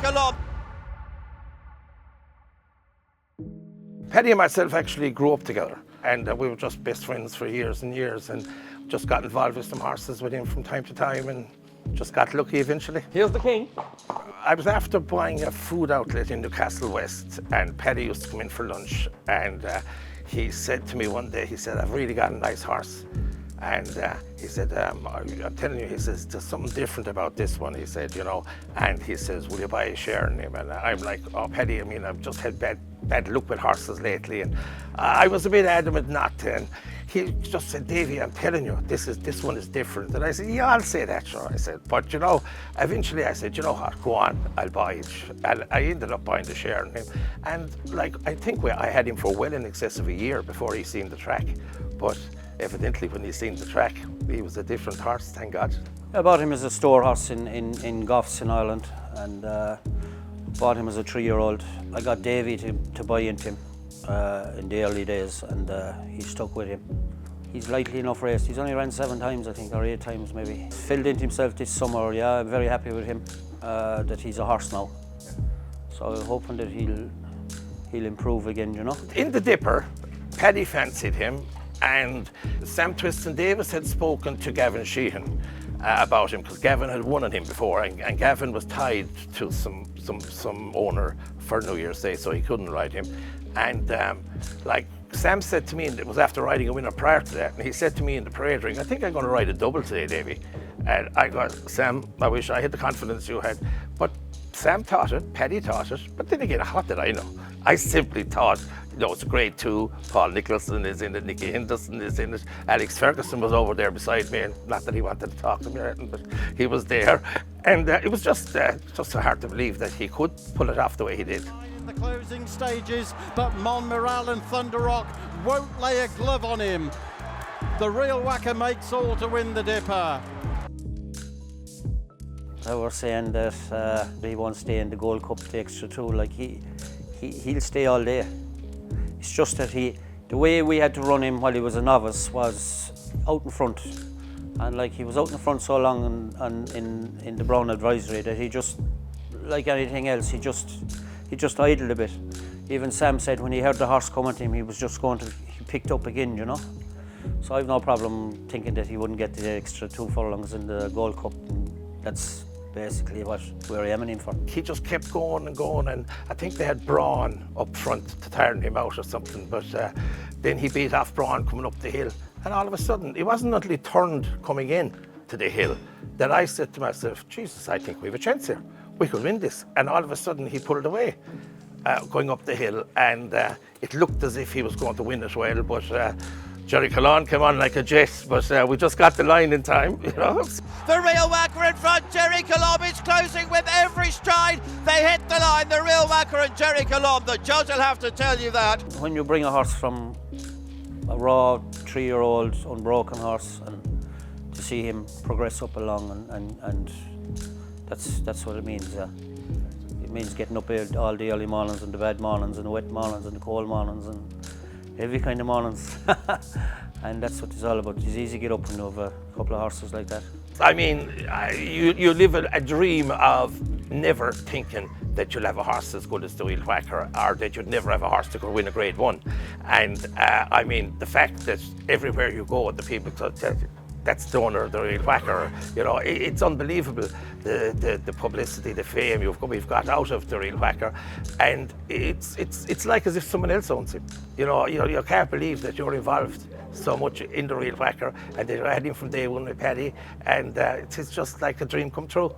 Colombe. Paddy and myself actually grew up together, and we were just best friends for years and years, and just got involved with some horses with him from time to time, and just got lucky eventually. Here's the king. I was after buying a food outlet in Newcastle West, and Paddy used to come in for lunch, and he said to me one day, he said, I've really got a nice horse. And he said, I'm telling you, he says, there's something different about this one, he said, you know, and he says, will you buy a share in him? And I'm like, oh, Paddy, I mean, I've just had bad luck with horses lately, and I was a bit adamant not to, and he just said, Davy, I'm telling you, this one is different. And I said, yeah, I'll say that, sure. I said, but you know, eventually I said, you know what, go on, I'll buy it. And I ended up buying the share in him. And like, I think I had him for well in excess of a year before he seen the track. But evidently when he seen the track, he was a different horse, thank God. I bought him as a store horse in Goffs in Ireland, and bought him as a 3-year-old. I got Davy to buy into him in the early days, and he stuck with him. He's lightly enough raced. He's only ran 7 times, I think, or 8 times maybe. He's filled into himself this summer, yeah, I'm very happy with him, that he's a horse now. So I'm hoping that he'll improve again, you know. In the Dipper, Paddy fancied him, and Sam Twiston Davies had spoken to Gavin Sheehan about him, because Gavin had won on him before, and Gavin was tied to some owner for New Year's Day, so he couldn't ride him. And like Sam said to me, and it was after riding a winner prior to that, and he said to me in the parade ring, I think I'm going to ride a double today, Davy. And I got, Sam, I wish I had the confidence you had. But Sam taught it, Paddy taught it, but then again, what did I know? I simply thought, you know, it's a grade 2, Paul Nicholson is in it, Nicky Henderson is in it, Alex Ferguson was over there beside me, and not that he wanted to talk to me, but he was there. And it was just so hard to believe that he could pull it off the way he did. In the closing stages, but Monmiral and Thunder Rock won't lay a glove on him. The real whacker makes all to win the Dipper. I was saying that he won't stay in the Gold Cup the extra 2, like he'll stay all day. It's just that the way we had to run him while he was a novice was out in front, and like he was out in front so long and in the Brown Advisory that he just, like anything else, he just idled a bit. Even Sam said when he heard the horse coming to him, he picked up again, you know. So I've no problem thinking that he wouldn't get the extra 2 furlongs in the Gold Cup. And that's basically what we're aiming for. He just kept going and going, and I think they had Braun up front to turn him out or something, but then he beat off Braun coming up the hill, and all of a sudden, it wasn't until he turned coming in to the hill that I said to myself, Jesus, I think we have a chance here. We could win this. And all of a sudden, he pulled away going up the hill, and it looked as if he was going to win as well, but Gerri Colombe came on like a jet, but we just got the line in time, you know. The real whacker in front, Gerri Colombe is closing with every stride. They hit the line, the real whacker and Gerri Colombe. The judge will have to tell you that. When you bring a horse from a raw 3-year-old unbroken horse, and to see him progress up along, and that's what it means. It means getting up all the early mornings and the bad mornings and the wet mornings and the cold mornings and every kind of mornings. And that's what it's all about. It's easy to get up when you have a couple of horses like that. I mean, you live a dream of never thinking that you'll have a horse as good as the Wheel Whacker, or that you'd never have a horse that could win a Grade 1. And I mean, the fact that everywhere you go, the people tell you, that's the owner of the Wheel Whacker, you know, it's unbelievable, the publicity, the fame we've got out of the Wheel Whacker, and it's like as if someone else owns him. You know, you can't believe that you're involved so much in the Wheel Whacker, and they had him from day one with Paddy, and it's just like a dream come true.